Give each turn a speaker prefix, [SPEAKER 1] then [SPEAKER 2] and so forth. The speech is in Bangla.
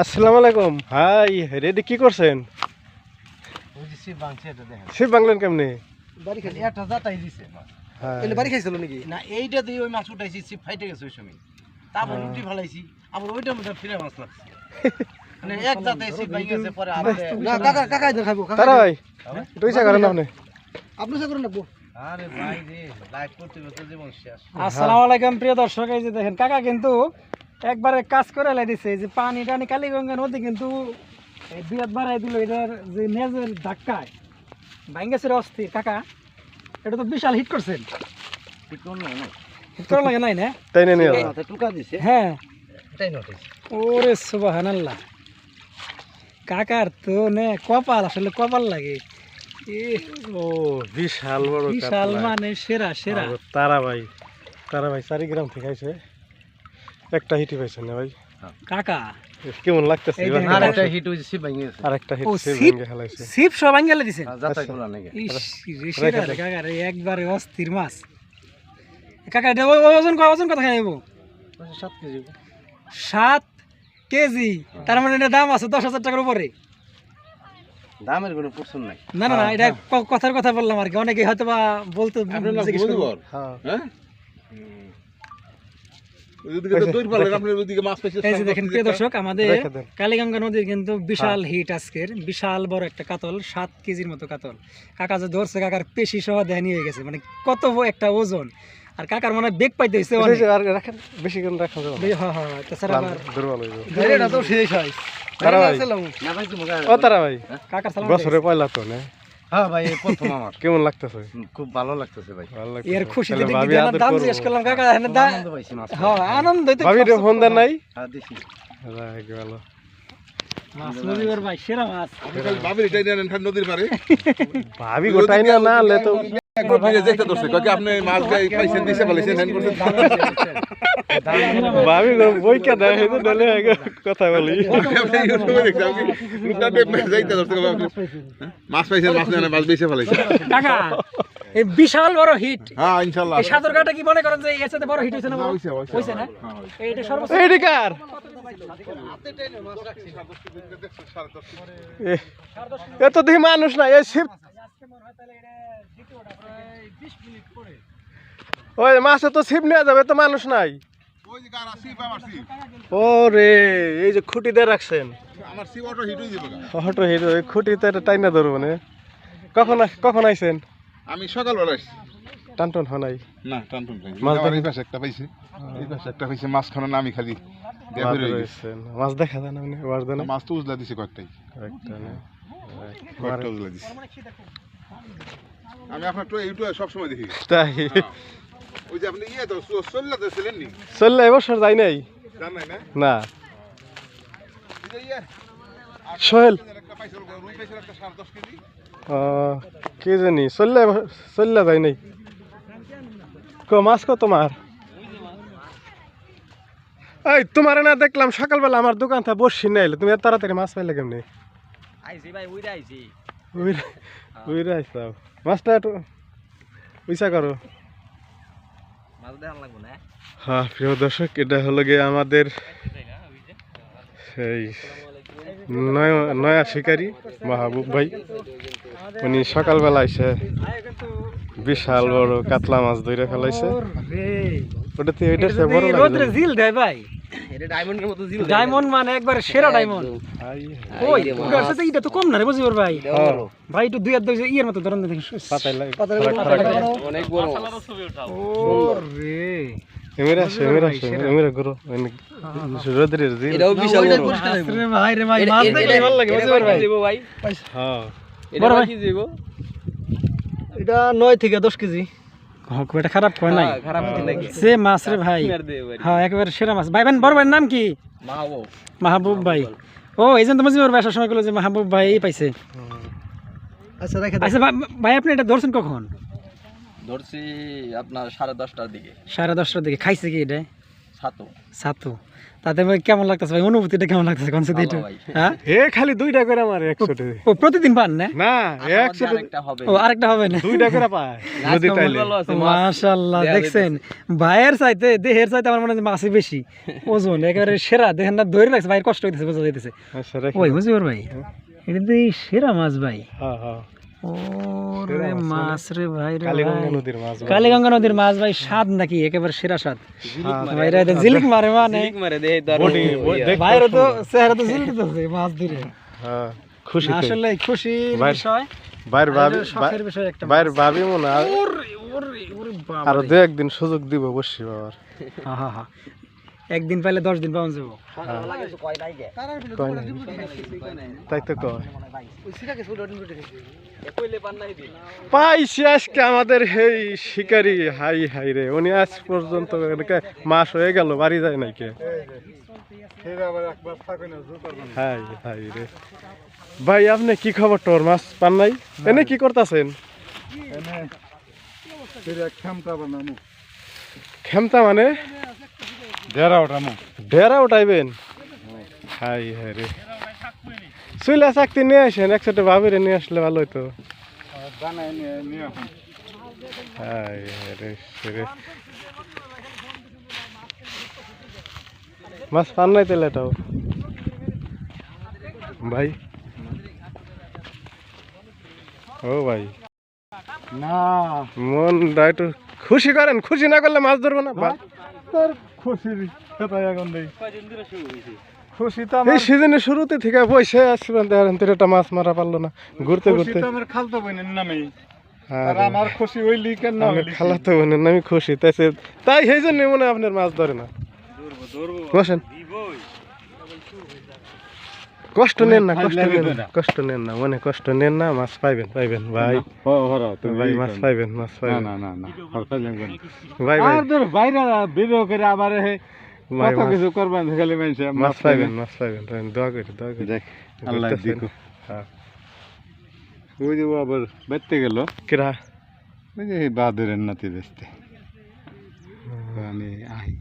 [SPEAKER 1] আসসালামু আলাইকুম ভাই, রেডি কি করছেন? শিব বাংলেন কেমনে?
[SPEAKER 2] বাড়ি খাইছিল নাকি না? এইটা দিয়ে ওই মাছ উঠাইছি, শিব ফাইটে গেছে ওই সময়। তারপর রুটি ফেলাইছি, আবার ওইটার মধ্যে ফিরে মাছ লাগছে। মানে এক জাতে শিব ভাই গেছে পরে কাকা কাকা ইধর খাবো।
[SPEAKER 1] তারা ভাই দুইটা করেন আপনি।
[SPEAKER 2] আপনি সে করেন না। আরে ভাই রে, লাইভ করতে করতে জীবন শেষ।
[SPEAKER 3] আসসালামু আলাইকুম প্রিয় দর্শক, এই যে দেখেন কাকা কিন্তু একবারে কাজ করে লাই দিছে। যে পানি টানি কালীগঙ্গা নদী কিন্তু বিরাট বাড়াই দিল। এটার যে নেজের ধাক্কায় ভাঙ্গেছে অস্থির। কাকা এটা তো বিশাল হিট করছেন।
[SPEAKER 2] ঠিক কোন না
[SPEAKER 3] হিট করা লাগে নাই না?
[SPEAKER 1] তাই না নিয়ে
[SPEAKER 2] হাতে টুকা দিছে।
[SPEAKER 3] হ্যাঁ
[SPEAKER 2] এটাই নটিস।
[SPEAKER 3] ওরে সুবহানাল্লাহ, কাকার তো নে কপাল, আসলে কপাল লাগে।
[SPEAKER 1] ও বিশাল বড়
[SPEAKER 3] বিশাল মানে সেরা সেরা।
[SPEAKER 1] তারা ভাই 4 গ্রাম থেকে আইছে, একটা হিটই পাইছেন না ভাই?
[SPEAKER 3] কাকা
[SPEAKER 1] কেমন লাগতেছে?
[SPEAKER 2] আরেকটা হিট হইছে, শিব ভাই গেছে।
[SPEAKER 1] আরেকটা হিট
[SPEAKER 3] ও,
[SPEAKER 1] শিব
[SPEAKER 3] শিব
[SPEAKER 1] ভেঙে ফেলাইছে।
[SPEAKER 3] সিপ সব আঙ্গেলে দিছেন।
[SPEAKER 2] যাতাই গুলো নাকি
[SPEAKER 3] ইস রে সেরা রে কাকা রে, একবারে অস্থির মাছ। কাকা এটা ওজন কত খাই নেব?
[SPEAKER 2] 7 কেজি।
[SPEAKER 3] 7 কেজি, তার মানে এটা দাম আছে 10,000 টাকার উপরে।
[SPEAKER 2] দামের কোনো প্রশ্ন নাই।
[SPEAKER 3] না না না, এটা কথার কথা বললাম আর কি। অনেকে হয়তো বা বলতে
[SPEAKER 2] হ্যাঁ
[SPEAKER 3] এই যে দেখেন প্রিয় দর্শক, আমাদের কালীগঙ্গা নদীর কিন্তু বিশাল হিট আজকের। বিশাল বড় একটা কাতল, 7 কেজির মতো কাতল। কাকা যে ধরছে, কাকার পেশি সহ দেয় নিয়ে গেছে, মানে কত একটা ওজন। আর কাকার মনে বেগ পাইতে হয়েছে অনেক।
[SPEAKER 1] রাখেন বেশি করে রাখা যাবে না,
[SPEAKER 3] হ্যাঁ হ্যাঁ, তাছাড়া আবার
[SPEAKER 1] দুর্বল হইব।
[SPEAKER 2] এটা তো শেষ হয়।
[SPEAKER 1] তারা ভাই
[SPEAKER 2] না ভাই তুমি
[SPEAKER 1] ও তারা ভাই
[SPEAKER 3] কাকার সালাম
[SPEAKER 1] বছরে পয়লা তো না?
[SPEAKER 2] হ্যাঁ ভাই, প্রথম আমার।
[SPEAKER 1] কেমন লাগতেছে?
[SPEAKER 2] খুব ভালো লাগতেছে ভাই।
[SPEAKER 1] ভালো লাগতেছে।
[SPEAKER 3] এর খুশিতে দেখি
[SPEAKER 1] ভাবি
[SPEAKER 3] দেনার
[SPEAKER 1] আদর
[SPEAKER 3] দাম
[SPEAKER 1] করবো।
[SPEAKER 3] জিজ্ঞেস করলাম কাকা, এখানে
[SPEAKER 2] আনন্দ পাইছি মাছ।
[SPEAKER 3] হ্যাঁ আনন্দ হইতে।
[SPEAKER 1] ভাবি রে ফোন দেন নাই?
[SPEAKER 2] হ্যাঁ দিছি।
[SPEAKER 1] রাখ ভালো।
[SPEAKER 3] মাছ নদীর ভাই সেরা মাছ।
[SPEAKER 4] ভাবি এটাই নেন নদীর পারে।
[SPEAKER 1] ভাবি গোটাই না না আনলে তো
[SPEAKER 4] যেতে দোষে কয় কি আপনি মাছ গাই পাইছেন দিছে বলেছেন হ্যান্ড করছেন।
[SPEAKER 1] ভাবি বই কে দেয় হেতু ডলে কথা বলি।
[SPEAKER 4] আপনি ইউটিউবে দেখছেন কি লুটাতে যাইতে দোষে কয় আপনি মাছ পাইছেন, মাছ না মাছ বেচে ফেলাইছেন।
[SPEAKER 3] কাকা এই বিশাল বড় হিট।
[SPEAKER 4] হ্যাঁ ইনশাআল্লাহ।
[SPEAKER 3] এই সাদরঘাটা কি মনে করেন যে এর সাথে বড় হিট হইছে না? বড় হইছে না? এইটা সর্বোচ্চ।
[SPEAKER 1] এইটা কার? এত দেখি মানুষ না, এই শিব ওই মাছে তো ছিপ নিয়ে যাবে, তো মানুষ নাই।
[SPEAKER 4] ওই যে গার আসি পা মারছি।
[SPEAKER 1] ও রে, এই যে খুঁটি দিয়ে রাখছেন।
[SPEAKER 4] আমার সি অটো হিট হই যাবে।
[SPEAKER 1] অটো হিট, ওই খুঁটিতে টাইনা ধরবো না। কখন আইছেন?
[SPEAKER 4] আমি সকালবেলা আসছি।
[SPEAKER 1] টানটন হয় নাই?
[SPEAKER 4] না টানটুন নাই।
[SPEAKER 1] মাছ
[SPEAKER 4] আমার এই পাশে একটা পাইছি। এই পাশে একটা পাইছি, মাছ খানো না আমি খালি দেয়া বের হই গেছে।
[SPEAKER 1] মাছ দেখা যায় না, মানে মাছ দেয় না।
[SPEAKER 4] মাছ তো উজলা দিছে কয়েকটাই।
[SPEAKER 1] একটা না
[SPEAKER 4] কয়েকটা উজলা দিছে। আমি আপনার তো ইউটিউবে সব সময় দেখি।
[SPEAKER 1] তাই?
[SPEAKER 4] ওই যে আপনি ইয়ে তো চল্লাতে ছিলেন নি?
[SPEAKER 1] চললে এবছর যাই নাই
[SPEAKER 4] জান নাই না?
[SPEAKER 1] না।
[SPEAKER 4] এই যে ইয়ে
[SPEAKER 1] সোহেল
[SPEAKER 4] একটা পাইছিল, রুই পাইছিল একটা 10.5 কেজি।
[SPEAKER 1] কে জানি চললে যাই নাই। মাছ কত তোমার? এই তোমার না দেখলাম সকালবেলা আমার দোকান থেকে বসছি না, তুমি এত তাড়াতাড়ি মাছ পাইলে কেমনি?
[SPEAKER 2] আইছি ভাই, উইরা আইছি।
[SPEAKER 1] উইরা আইসাও, মাছটা একটু উইসা করো।
[SPEAKER 2] মাছ দেখান লাগবো না।
[SPEAKER 1] হ্যাঁ প্রিয় দর্শক, এটা হলো গিয়ে আমাদের সেই নয়া শিকারী মাহবুব ভাই। উনি সকালবেলা এসে বিশাল বড় কাতলা মাছ ধরে ফেলাইছে। ওটাতে বড়
[SPEAKER 3] রোদ্রে জিল দেয় ভাই।
[SPEAKER 2] এটা ডায়মন্ডের মতো জিল।
[SPEAKER 3] ডায়মন্ড মানে একবারে সেরা ডায়মন্ড। ওই ওটার সাথে এটা তো কম না রে বুঝিবার ভাই। ভাই একটু দুই হাত দিয়ে ইয়ের মতো ধরন দেখি।
[SPEAKER 2] অনেক বড়।
[SPEAKER 3] ও রে
[SPEAKER 1] এমরা করো রোদ্রের জিল।
[SPEAKER 2] এটাও বিশাল বড়।
[SPEAKER 3] রে ভাই রে ভাই, মাছ দেখলে ভালো লাগে বুঝিবার ভাই।
[SPEAKER 2] দেব ভাই।
[SPEAKER 1] হ্যাঁ
[SPEAKER 2] এটা কি দেব?
[SPEAKER 3] এটা 9 থেকে 10 কেজি। খুব একটা খারাপ কয় নাই,
[SPEAKER 2] খারাপ কি লাগে?
[SPEAKER 3] সে মাছ রে ভাই। হ্যাঁ একেবারে সেরা মাছ ভাই। বড় ভাইয়ের নাম কি?
[SPEAKER 2] মাহবুব।
[SPEAKER 3] মাহবুব ভাই। ও এই জন্য তো মুজিবুর ভাই আসার সময় কইলো যে মাহবুব ভাই এই পাইছে। আচ্ছা দেখেন। আচ্ছা ভাই আপনি এটা ধরছেন কখন?
[SPEAKER 2] ধরছি আপনার 10:30টার দিকে।
[SPEAKER 3] 10:30টার দিকে। খাইছে কি এটা?
[SPEAKER 2] ছাতু।
[SPEAKER 3] ছাতু। তাতে ভাই কেমন লাগতেছে ভাই, অনুভূতিটা কেমন লাগতেছে কোন সাথে একটু? হ্যাঁ
[SPEAKER 1] এ খালি 2টা করে আমার 100
[SPEAKER 3] ও প্রতিদিন পান না?
[SPEAKER 1] না 100
[SPEAKER 3] ও আরেকটা হবে না?
[SPEAKER 1] 2টা করে পায় নদী তাইলে
[SPEAKER 3] মাশাআল্লাহ, দেখছেন ভাইয়ের চাইতে দেহের চাইতে আমার মনে হয় যে মাছই বেশি ওজন, একেবারে সেরা। দেখেন না ধরে লাগছে ভাইয়ের কষ্ট হইতেছে, বোঝা যাইতেছে।
[SPEAKER 1] আচ্ছা রাখি
[SPEAKER 3] ওই মুজিবুর ভাই, এটা তো এই সেরা মাছ ভাই।
[SPEAKER 1] হ্যাঁ হ্যাঁ
[SPEAKER 3] ওরে মাছ রে ভাই রে
[SPEAKER 1] কালীগঙ্গা
[SPEAKER 3] ভাই।
[SPEAKER 1] নদীর মাছ
[SPEAKER 3] কালীগঙ্গা নদীর মাছ ভাই, স্বাদ নাকি একেবারে সেরা স্বাদ ভাই রে। এটা জিলিক মারে মানে
[SPEAKER 1] বডি
[SPEAKER 3] ভাইয়ের তো চেহারা তো ঝুলতেছে মাছ ধরে।
[SPEAKER 1] হ্যাঁ খুশি
[SPEAKER 3] আসলে খুশির
[SPEAKER 1] ভাই-
[SPEAKER 3] বিষয়,
[SPEAKER 1] বাইর ভাবি
[SPEAKER 3] শখের বিষয় একটা।
[SPEAKER 1] বাইর ভাবি মনে হয়
[SPEAKER 3] ওরে ওরে ওরে বাবা
[SPEAKER 1] আর দু একদিন সুযোগ দিব অবশ্যই বাবার
[SPEAKER 3] হ্যাঁ হ্যাঁ হ্যাঁ, একদিন পাইলে 10 দিন পাওয়া যাবো।
[SPEAKER 1] কয় নাই তাই তো কয় পাইছি আজকে আমাদের এই শিকারি। হাই হাই রে, উনি আজ পর্যন্ত মাস হয়ে গেল বাড়ি যায় নাই কে। হাই হাই রে ভাই, আপনি কি খবর? তোর মাছ পান নাই? এনে কি করতেছেন? খেমতা মানে ঢেরা উঠাইবেন? হাই হাই রে, চুলা চাকতি নিয়ে আসেন, একসাথে ভাবিরে নিয়ে আসলে ভালো হইতো। হাই হাই রে রে, মাছ পান নাই তাহলে এটাও ভাই? ও ভাই
[SPEAKER 2] না
[SPEAKER 1] মন একটু খুশি করেন, খুশি না করলে মাছ ধরবো না।
[SPEAKER 2] খুশি তো
[SPEAKER 1] এই সিজনের শুরুতে থেকে বসে আসবেন, দেখেন একটা মাছ মারা পারলো না ঘুরতে ঘুরতে।
[SPEAKER 2] আমার খালতো বোনের নামেই,
[SPEAKER 1] আর
[SPEAKER 2] আমার খুশি হইলি কেন না হইলি
[SPEAKER 1] খালাতো বোনের আমি খুশি, তাই সেই জন্য মনে হয় আপনার মাছ ধরে না। বসেন, কষ্ট নেন না, কষ্ট নেন না, কষ্ট নেন না, মনে কষ্ট নেন না, মাছ পাইবেন পাইবেন ভাই, ভাই মাছ পাইবেন, মাছ পাইবেন ভাই, ভাই
[SPEAKER 2] বাইরে ভিডিও করে আবার
[SPEAKER 1] ভাই
[SPEAKER 2] কত কিছু করবেন খালি মানুষে
[SPEAKER 1] মাছ পাইবেন, মাছ পাইবেন, দোয়া করি দোয়া করি।
[SPEAKER 2] আল্লাহ
[SPEAKER 1] করতেছেন?
[SPEAKER 2] দিকু।
[SPEAKER 1] হ্যাঁ
[SPEAKER 2] ওই যে ও আবার বেঁচতে গেল,
[SPEAKER 1] কিরা
[SPEAKER 2] ওই যে বাহাদুরের নাতি বেচতে আমি আহি